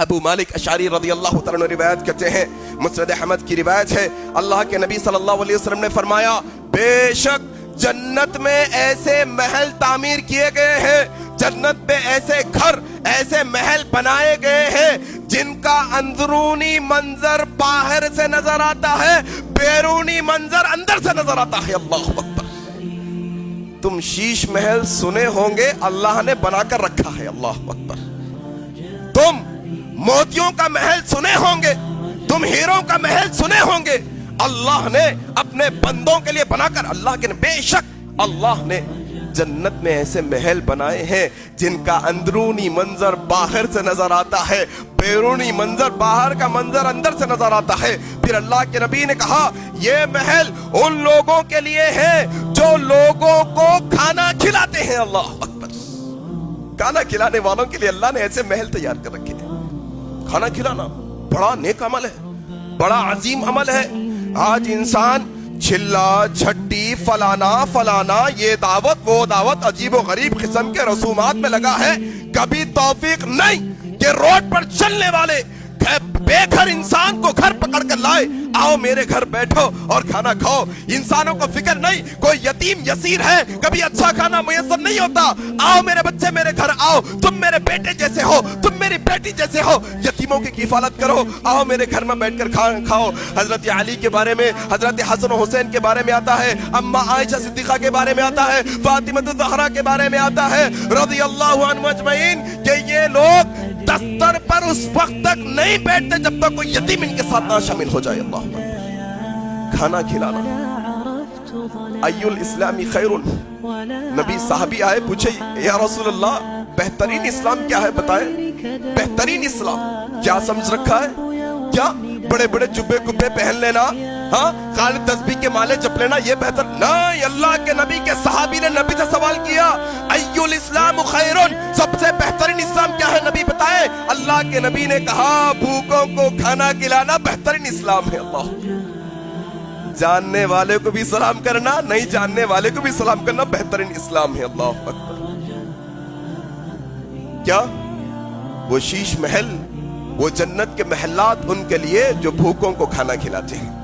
ابو مالک اشعری رضی اللہ تعالیٰ عنہ روایت کرتے ہیں، مسند احمد کی روایت ہے، اللہ کے نبی صلی اللہ علیہ وسلم نے فرمایا بے شک جنت میں ایسے محل تعمیر کیے گئے ہیں، جنت میں ایسے گھر، ایسے محل بنائے گئے ہیں جن کا اندرونی منظر باہر سے نظر آتا ہے، بیرونی منظر اندر سے نظر آتا ہے۔ اللہ اکبر۔ تم شیش محل سنے ہوں گے، اللہ نے بنا کر رکھا ہے۔ اللہ اکبر۔ تم موتیوں کا محل سنے ہوں گے، تم ہیروں کا محل سنے ہوں گے، اللہ نے اپنے بندوں کے لیے بنا کر، اللہ کے بے شک اللہ نے جنت میں ایسے محل بنائے ہیں جن کا اندرونی منظر باہر سے نظر آتا ہے، بیرونی منظر، باہر کا منظر اندر سے نظر آتا ہے۔ پھر اللہ کے نبی نے کہا یہ محل ان لوگوں کے لیے ہے جو لوگوں کو کھانا کھلاتے ہیں۔ اللہ اکبر۔ کھانا کھلانے والوں کے لیے اللہ نے ایسے محل تیار کر رکھے ہیں۔ کھانا کھلانا بڑا نیک عمل ہے، بڑا عظیم عمل ہے۔ آج انسان چھلا جھٹی فلانا یہ دعوت وہ دعوت، عجیب و غریب قسم کے رسومات میں لگا ہے۔ کبھی توفیق نہیں کہ روڈ پر چلنے والے بے گھر انسان کو گھر پکڑ کر لائے، آؤ میرے گھر بیٹھو اور کھانا کھاؤ۔ انسانوں کو فکر نہیں، کوئی یتیم یسیر ہے، کبھی اچھا کھانا میسر نہیں ہوتا، آؤ میرے بچے میرے گھر آؤ، تم میرے بیٹے جیسے ہو، تم میری بیٹی جیسے ہو، یتیموں کی کفالت کرو، آؤ میرے گھر میں بیٹھ کر کھاؤ۔ حضرت علی کے بارے میں، حضرت حسن و حسین کے بارے میں آتا ہے، اما عائشہ صدیقہ کے بارے میں آتا ہے، فاطمہ الزہرا کے بارے میں آتا ہے رضی اللہ عنہم اجمعین، کہ یہ لوگ دستر پر اس وقت تک نہیں بیٹھتے جب تک کوئی یتیم ان کے ساتھ نہ شامل ہو جائے۔ اللہ کھانا کھلانا ای الاسلام خیر۔ نبی صحابی آئے پوچھے یا رسول اللہ بہترین اسلام کیا ہے بتائیں۔ بہترین اسلام کیا سمجھ رکھا ہے؟ کیا بڑے بڑے جبے کبے پہن لینا، ہاں خالد تسبیح کے مالے جپ لینا یہ بہتر؟ نہیں، اللہ کے نبی کے صحابی نے نبی سے سوال کیا ای الاسلام خیر، سب سے بہترین اسلام کیا ہے نبی بتائے؟ اللہ کے نبی نے کہا بھوکوں کو کھانا کھلانا بہترین اسلام ہے۔ اللہ، جاننے والے کو بھی سلام کرنا، نہیں جاننے والے کو بھی سلام کرنا بہترین اسلام ہے۔ اللہ اکبر۔ کیا وہ شیش محل، وہ جنت کے محلات ان کے لیے جو بھوکوں کو کھانا کھلاتے ہیں۔